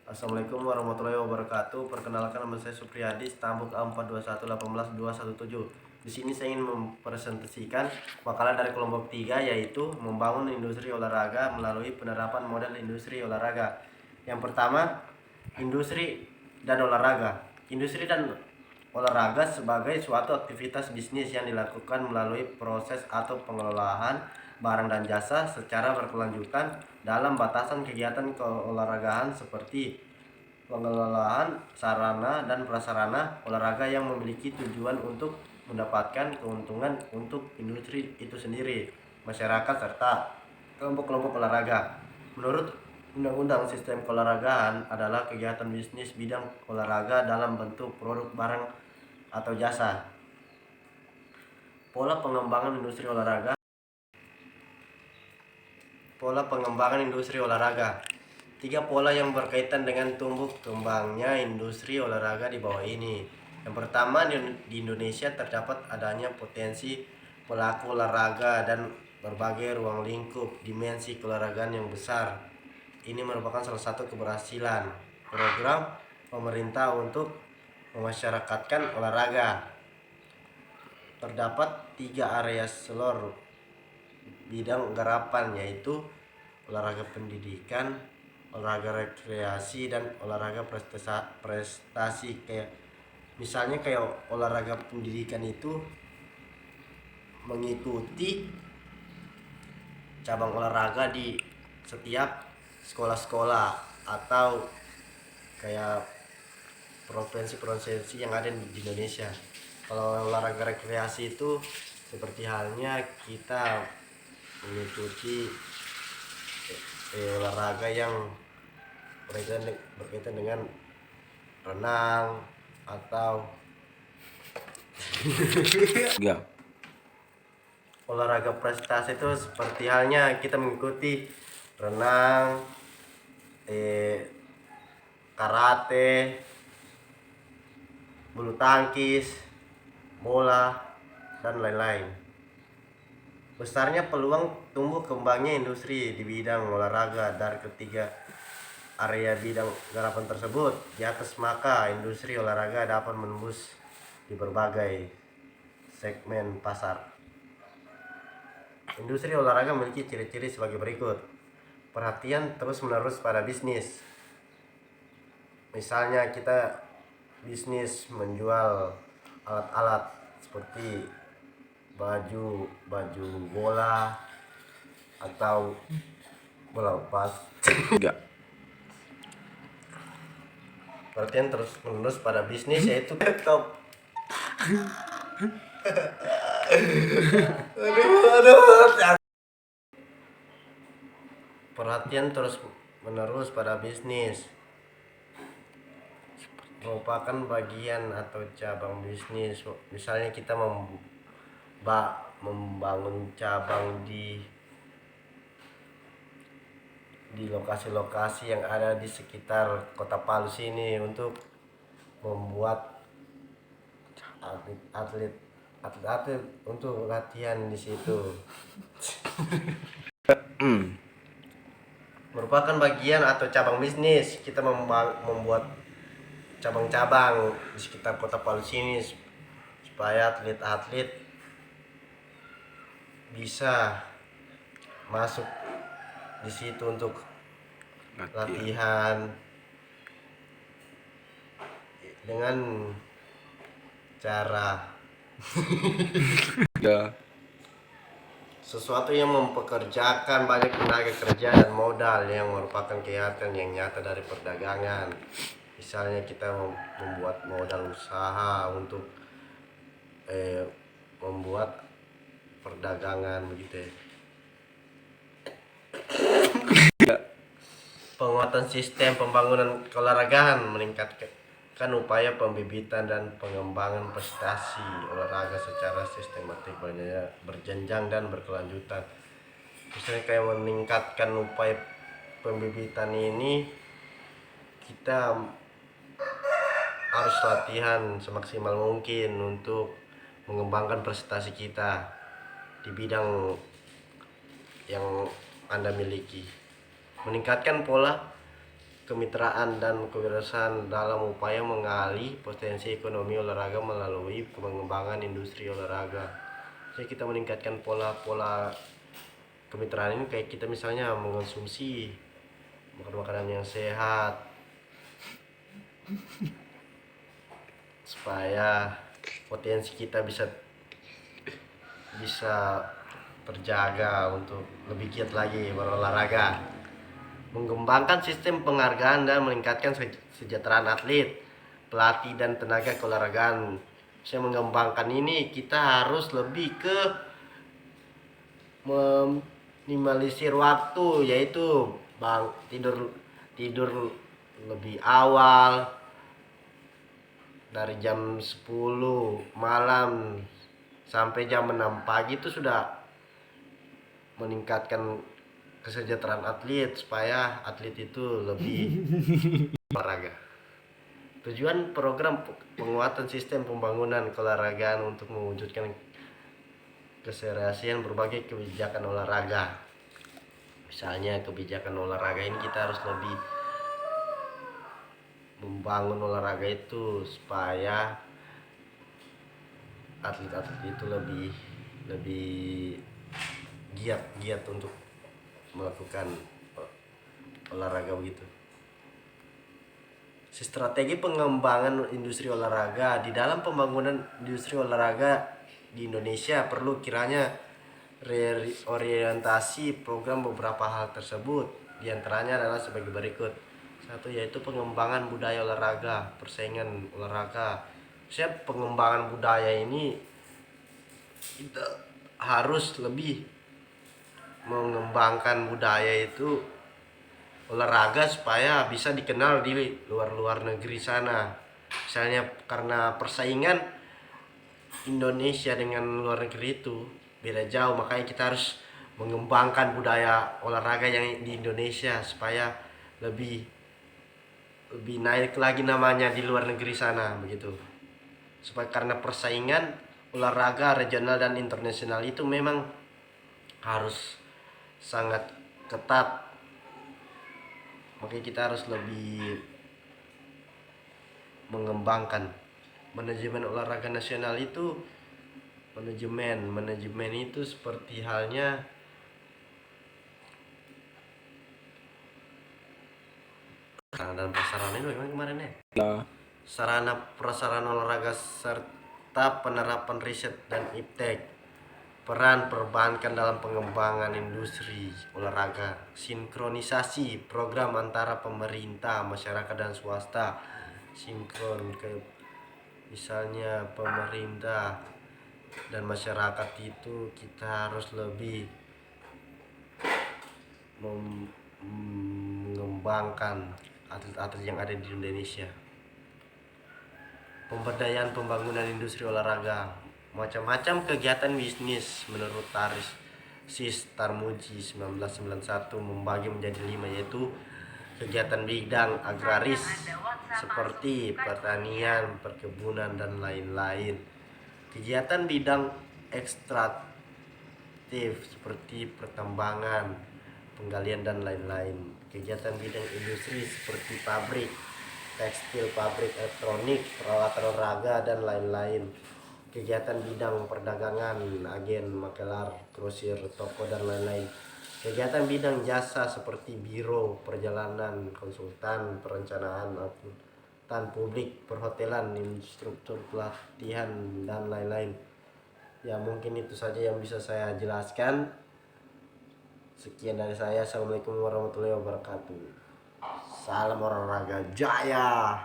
Assalamualaikum warahmatullahi wabarakatuh. Perkenalkan, nama saya Supriyadi, stambuk A42118117. Di sini saya ingin mempresentasikan makalah dari kelompok 3, yaitu membangun industri olahraga melalui penerapan model industri olahraga. Yang pertama, industri dan olahraga. Industri dan olahraga sebagai suatu aktivitas bisnis yang dilakukan melalui proses atau pengelolaan barang dan jasa secara berkelanjutan dalam batasan kegiatan keolahragaan seperti pengelolaan sarana dan prasarana olahraga yang memiliki tujuan untuk mendapatkan keuntungan untuk industri itu sendiri, masyarakat, serta kelompok-kelompok olahraga. Menurut Undang-Undang Sistem Keolahragaan adalah kegiatan bisnis bidang olahraga dalam bentuk produk, barang, atau jasa. Pola pengembangan industri olahraga. Pola pengembangan industri olahraga. 3 pola yang berkaitan dengan tumbuh kembangnya industri olahraga di bawah ini. Yang pertama, di Indonesia terdapat adanya potensi pelaku olahraga dan berbagai ruang lingkup dimensi keolahragaan yang besar. Ini merupakan salah satu keberhasilan program pemerintah untuk memasyarakatkan olahraga. Terdapat 3 area seluruh bidang garapan, yaitu olahraga pendidikan, olahraga rekreasi, dan olahraga prestasi. Kayak misalnya kayak olahraga pendidikan itu mengikuti cabang olahraga di setiap sekolah-sekolah atau kayak provinsi-provinsi yang ada di Indonesia. Kalau olahraga rekreasi itu seperti halnya kita mengikuti olahraga yang berkaitan dengan renang atau olahraga prestasi itu seperti halnya kita mengikuti renang, karate, bulu tangkis, bola, dan lain-lain. Besarnya peluang tumbuh kembangnya industri di bidang olahraga dari ketiga area bidang garapan tersebut di atas, maka industri olahraga dapat menembus di berbagai segmen pasar. Industri olahraga memiliki ciri-ciri sebagai berikut. Perhatian terus-menerus pada bisnis. Misalnya kita bisnis menjual alat-alat seperti baju bola atau bola lepas. Perhatian terus-menerus pada bisnis, yaitu top. Perhatian terus-menerus pada bisnis merupakan bagian atau cabang bisnis. Misalnya kita membangun cabang di lokasi-lokasi yang ada di sekitar Kota Palu sini untuk membuat atlet untuk latihan di situ. Merupakan bagian atau cabang bisnis. Kita membuat cabang-cabang di sekitar Kota Palu sini supaya atlet-atlet bisa masuk di situ untuk latihan dengan cara sesuatu yang mempekerjakan banyak tenaga kerja dan modal, yang merupakan kegiatan yang nyata dari perdagangan. Misalnya kita membuat modal usaha untuk membuat perdagangan begitu ya. Penguatan sistem pembangunan keolahragaan meningkatkan upaya pembibitan dan pengembangan prestasi olahraga secara sistematik, berjenjang dan berkelanjutan. Misalnya kayak meningkatkan upaya pembibitan ini, kita harus latihan semaksimal mungkin untuk mengembangkan prestasi kita di bidang yang Anda miliki. Meningkatkan pola kemitraan dan kewirausahaan dalam upaya menggali potensi ekonomi olahraga melalui pengembangan industri olahraga. Jadi kita meningkatkan pola-pola kemitraan ini kayak kita misalnya mengonsumsi makanan yang sehat supaya potensi kita bisa terjaga untuk lebih giat lagi berolahraga, mengembangkan sistem penghargaan dan meningkatkan kesejahteraan atlet, pelatih dan tenaga keolahragaan. Saya mengembangkan ini kita harus lebih ke meminimalisir waktu, yaitu tidur lebih awal dari jam 10 malam sampai jam 6 pagi itu sudah meningkatkan kesejahteraan atlet supaya atlet itu lebih olahraga. Tujuan program penguatan sistem pembangunan keolahragaan untuk mewujudkan keseriusan berbagai kebijakan olahraga. Misalnya kebijakan olahraga ini kita harus lebih membangun olahraga itu supaya atlet-atlet itu lebih giat untuk melakukan olahraga begitu. Strategi pengembangan industri olahraga. Di dalam pembangunan industri olahraga di Indonesia perlu kiranya reorientasi program beberapa hal tersebut. Di antaranya adalah sebagai berikut. Satu, yaitu pengembangan budaya olahraga, persaingan olahraga. Pengembangan budaya ini kita harus lebih mengembangkan budaya itu olahraga supaya bisa dikenal di luar negeri sana. Misalnya karena persaingan Indonesia dengan luar negeri itu beda jauh, makanya kita harus mengembangkan budaya olahraga yang di Indonesia supaya lebih naik lagi namanya di luar negeri sana begitu. Supaya karena persaingan olahraga regional dan internasional itu memang harus sangat ketat, makanya kita harus lebih mengembangkan manajemen olahraga nasional itu. Manajemen itu seperti halnya dan prasarana itu gimana kemarin ya? Sarana prasarana olahraga serta penerapan riset dan iptek. Peran perbankan dalam pengembangan industri olahraga, sinkronisasi program antara pemerintah, masyarakat dan swasta. Sinkron misalnya pemerintah dan masyarakat itu kita harus lebih mengembangkan atlet-atlet yang ada di Indonesia. Pemberdayaan pembangunan industri olahraga. Macam-macam kegiatan bisnis menurut Tarsis Tarmuji 1991 membagi menjadi 5, yaitu kegiatan bidang agraris seperti pertanian, perkebunan dan lain-lain. Kegiatan bidang ekstraktif seperti pertambangan, penggalian dan lain-lain. Kegiatan bidang industri seperti pabrik tekstil, pabrik elektronik, peralatan olahraga dan lain-lain. Kegiatan bidang perdagangan, agen, makelar, grosir, toko dan lain-lain. Kegiatan bidang jasa seperti biro, perjalanan, konsultan, perencanaan, akuntan publik, perhotelan, instruktur pelatihan dan lain-lain. Ya mungkin itu saja yang bisa saya jelaskan. Sekian dari saya. Assalamualaikum warahmatullahi wabarakatuh. Salam olahraga jaya.